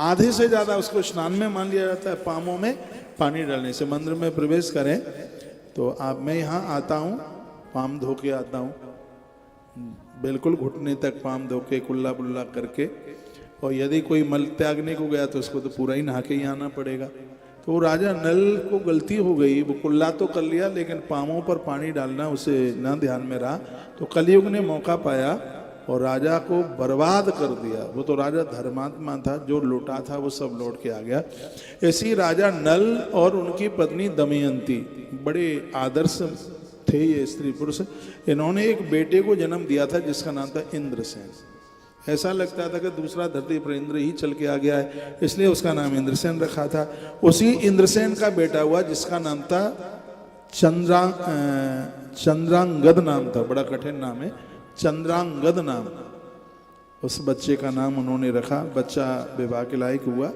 आधे से ज्यादा उसको स्नान में मान लिया जाता है, पामों में पानी डालने से। मंदिर में प्रवेश करें तो आप, मैं यहाँ आता हूँ, पाम धो के आता हूँ, बिल्कुल घुटने तक पाम धो के कुल्ला बुल्ला करके, और यदि कोई मल त्यागने को गया तो उसको तो पूरा ही नहा के ही आना पड़ेगा। तो राजा नल को गलती हो गई, वो कुल्ला तो कर लिया लेकिन पामों पर पानी डालना उसे ना ध्यान में रहा, तो कलयुग ने मौका पाया और राजा को बर्बाद कर दिया। वो तो राजा धर्मात्मा था, जो लौटा था वो सब लौट के आ गया। ऐसी राजा नल और उनकी पत्नी दमयंती बड़े आदर्श थे ये स्त्री पुरुष। इन्होंने एक बेटे को जन्म दिया था जिसका नाम था इंद्रसेन। ऐसा लगता था कि दूसरा धरती पर इंद्र ही चल के आ गया है, इसलिए उसका नाम इंद्रसेन रखा था। उसी इंद्रसेन का बेटा हुआ जिसका नाम था चंद्रांगद नाम था, बड़ा कठिन नाम है, चंद्रांगद नाम। उस बच्चे का नाम उन्होंने रखा, बच्चा विवाह के लायक हुआ।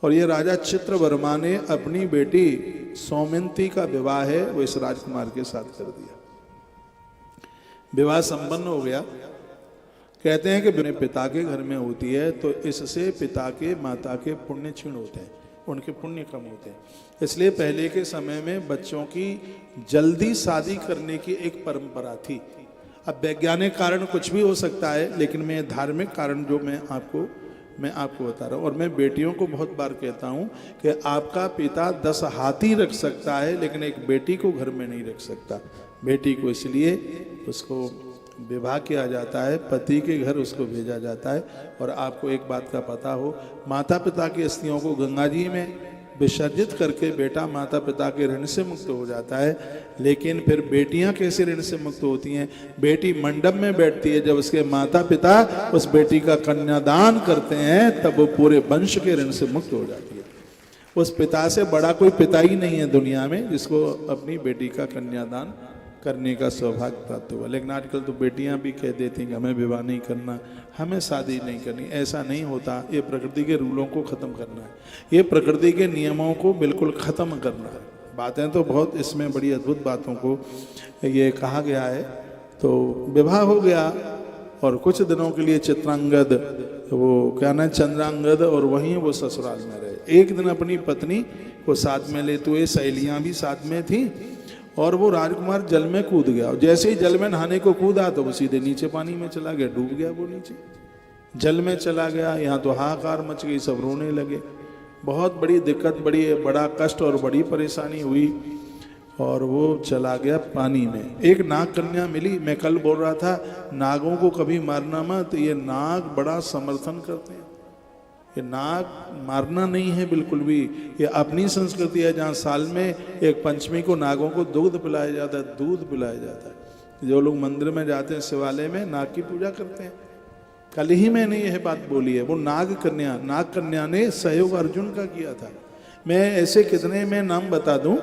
और ये राजा चित्रवर्मा ने अपनी बेटी सौमिंती का विवाह है वो इस राजकुमार के साथ कर दिया। विवाह संपन्न हो गया। कहते हैं कि अपने पिता के घर में होती है तो इससे पिता के माता के पुण्य क्षीण होते हैं, उनके पुण्य कम होते हैं। इसलिए पहले के समय में बच्चों की जल्दी शादी करने की एक परंपरा थी। अब वैज्ञानिक कारण कुछ भी हो सकता है, लेकिन मैं धार्मिक कारण जो मैं आपको बता रहा हूँ। और मैं बेटियों को बहुत बार कहता हूँ कि आपका पिता 10 हाथी रख सकता है लेकिन एक बेटी को घर में नहीं रख सकता। बेटी को इसलिए उसको विवाह किया जाता है, पति के घर उसको भेजा जाता है। और आपको एक बात का पता हो, माता पिता की अस्थियों को गंगा जी में विसर्जित करके बेटा माता पिता के ऋण से मुक्त हो जाता है। लेकिन फिर बेटियां कैसे ऋण से मुक्त होती हैं? बेटी मंडप में बैठती है, जब उसके माता पिता उस बेटी का कन्यादान करते हैं तब वो पूरे वंश के ऋण से मुक्त हो जाती है। उस पिता से बड़ा कोई पिता ही नहीं है दुनिया में जिसको अपनी बेटी का कन्यादान करने का सौभाग्य प्राप्त हुआ। लेकिन आजकल तो बेटियां भी कह देती हैं कि हमें विवाह नहीं करना, हमें शादी नहीं करनी। ऐसा नहीं होता। ये प्रकृति के रूलों को ख़त्म करना है, ये प्रकृति के नियमों को बिल्कुल ख़त्म करना है। बातें तो बहुत, इसमें बड़ी अद्भुत बातों को ये कहा गया है। तो विवाह हो गया और कुछ दिनों के लिए चित्रांगद, वो क्या ना चंद्रांगद, और वहीं वो ससुराल में रहे। एक दिन अपनी पत्नी को साथ में लेते हुए, सहेलियाँ भी साथ में थी, और वो राजकुमार जल में कूद गया। और जैसे ही जल में नहाने को कूदा तो वो सीधे नीचे पानी में चला गया, डूब गया। वो नीचे जल में चला गया। यहाँ तो हाहाकार मच गई, सब रोने लगे। बहुत बड़ी दिक्कत, बड़ा कष्ट और बड़ी परेशानी हुई और वो चला गया पानी में। एक नाग कन्या मिली। मैं कल बोल रहा था नागों को कभी मारना मत, ये नाग बड़ा समर्थन करते हैं। ये नाग मारना नहीं है बिल्कुल भी, ये अपनी संस्कृति है जहाँ साल में एक पंचमी को नागों को दूध पिलाया जाता है, दूध पिलाया जाता है। जो लोग मंदिर में जाते हैं शिवालय में नाग की पूजा करते हैं। कल ही मैंने यह बात बोली है। वो नाग कन्या ने सहयोग अर्जुन का किया था। मैं ऐसे कितने में नाम बता दूं।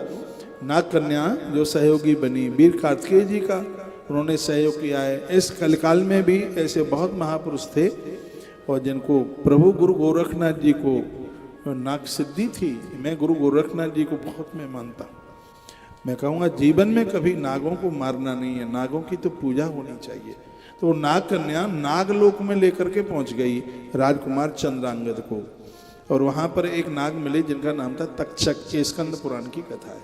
नाग कन्या जो सहयोगी बनी, वीर कार्तिकेय जी का उन्होंने सहयोग किया है। इस कलकाल में भी ऐसे बहुत महापुरुष थे और जिनको प्रभु गुरु गोरखनाथ जी को नाग सिद्धि थी। मैं गुरु गोरखनाथ जी को बहुत मैं मानता हूँ। मैं कहूँगा जीवन में कभी नागों को मारना नहीं है, नागों की तो पूजा होनी चाहिए। तो नाग कन्या नागलोक में लेकर के पहुंच गई राजकुमार चंद्रांगद को। और वहाँ पर एक नाग मिले जिनका नाम था तक्षक। ये स्कंद पुराण की कथा है।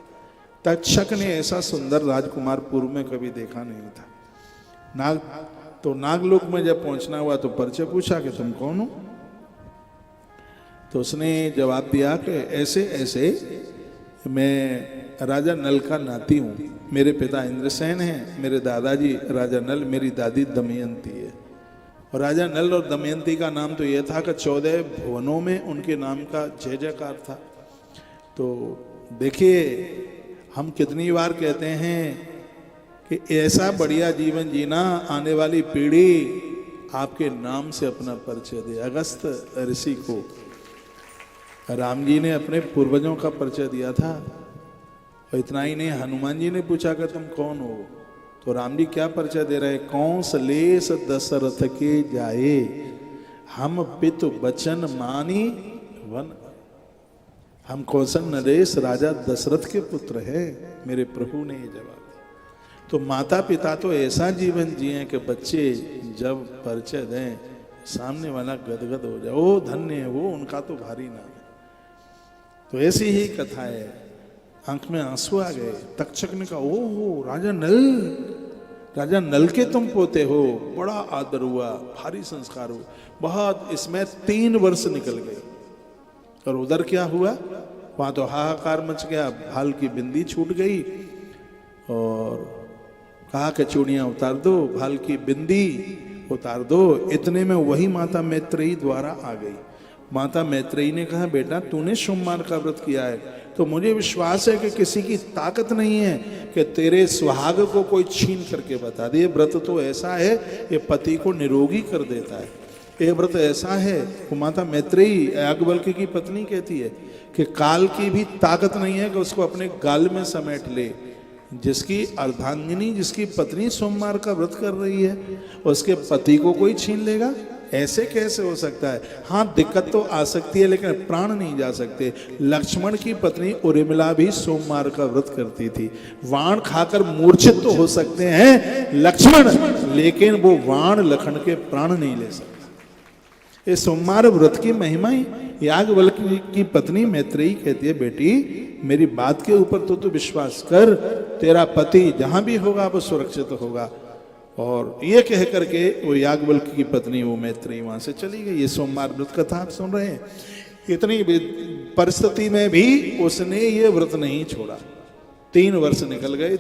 तक्षक ने ऐसा सुंदर राजकुमार पूर्व में कभी देखा नहीं था। तो नागलोक में जब पहुंचना हुआ तो परिचय पूछा कि तुम कौन हो? तो उसने जवाब दिया कि ऐसे ऐसे मैं राजा नल का नाती हूँ। मेरे पिता इंद्रसेन हैं, मेरे दादाजी राजा नल, मेरी दादी दमयंती है। और राजा नल और दमयंती का नाम तो यह था कि 14 भुवनों में उनके नाम का जय जयकार था। तो देखिए, हम कितनी बार कहते हैं कि ऐसा बढ़िया जीवन जीना, आने वाली पीढ़ी आपके नाम से अपना परिचय दे। अगस्त ऋषि को राम जी ने अपने पूर्वजों का परिचय दिया था। और इतना ही नहीं, हनुमान जी ने पूछा कि तुम कौन हो? तो राम जी क्या परिचय दे रहे? कौशलेश दशरथ के जाए, हम पितु बचन मानी वन। हम कौशल नरेश राजा दशरथ के पुत्र हैं, मेरे प्रभु ने ये जवाब दिया। तो माता पिता तो ऐसा जीवन जिए कि बच्चे जब परिचय दें सामने वाला गदगद हो जाए, ओ धन्य है वो, उनका तो भारी नाम है। तो ऐसी ही कथा है, आंख में आंसू आ गए। तक्षक ने कहा, ओ राजा नल के तुम पोते हो, बड़ा आदर हुआ, भारी संस्कार हुआ, बहुत। इसमें 3 वर्ष निकल गए। और उधर क्या हुआ, वहां तो हाहाकार मच गया, भाल की बिंदी छूट गई और कहा कि चूड़ियां उतार दो, भाल की बिंदी उतार दो। इतने में वही माता मैत्रेयी द्वारा आ गई। माता मैत्रेयी ने कहा, बेटा तूने सोमवार का व्रत किया है तो मुझे विश्वास है कि किसी की ताकत नहीं है कि तेरे सुहाग को कोई छीन करके बता दे। ये व्रत तो ऐसा है, ये पति को निरोगी कर देता है। ये व्रत ऐसा है, वो माता मैत्रेयी याज्ञवल्क्य की पत्नी कहती है कि काल की भी ताकत नहीं है कि उसको अपने गाल में समेट ले। जिसकी अर्धांगिनी, जिसकी पत्नी सोमवार का व्रत कर रही है, उसके पति को कोई छीन लेगा? ऐसे कैसे हो सकता है? हाँ, दिक्कत तो आ सकती है लेकिन प्राण नहीं जा सकते। लक्ष्मण की पत्नी उर्मिला भी सोमवार का व्रत करती थी। वाण खाकर मूर्छित तो हो सकते हैं लक्ष्मण, लेकिन वो वाण लखन के प्राण नहीं ले सकते। ये सोमवार व्रत की महिमा ही। याज्ञवल्क्य की पत्नी मैत्रेयी कहती है, बेटी मेरी बात के ऊपर तो तू विश्वास कर, तेरा पति जहां भी होगा वो सुरक्षित होगा। और ये कह करके वो याज्ञवल्क्य की पत्नी वो मैत्रेयी वहां से चली गई। ये सोमवार व्रत कथा आप सुन रहे हैं। इतनी परिस्थिति में भी उसने ये व्रत नहीं छोड़ा। 3 वर्ष निकल गए थे।